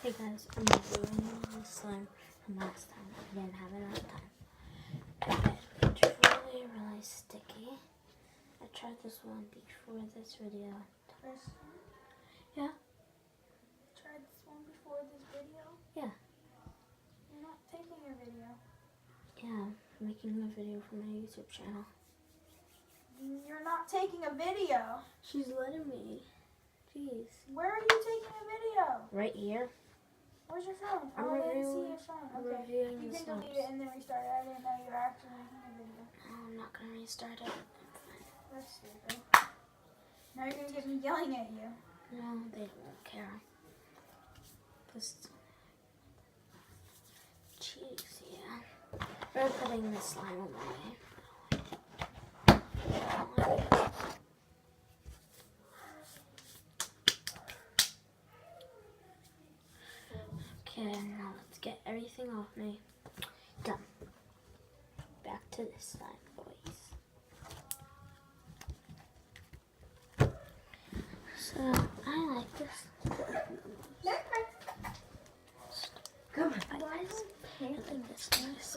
Hey guys, I'm reviewing this slime from last time. I didn't have enough time. But it's really sticky. I tried this one before this video. Yeah? Tried this one before this video? Yeah. You're not taking a video. Yeah, I'm making a video for my YouTube channel. You're not taking a video. She's letting me. Jeez. Where are you taking a video? Right here. Where's your phone? I'm I didn't reviewing- see your phone. I'm Okay. reviewing You the can delete slimes. it and then restart it. I didn't know you were actually making a video. No, I'm not going to restart it. That's stupid. Now you're going to get me yelling at you. No, they won't care. Just cheese, yeah. We're putting the slime away. Okay, now let's get everything off me. Done. Back to this slime, boys. So, I like this. Come on. Why is it pink? I think this nice.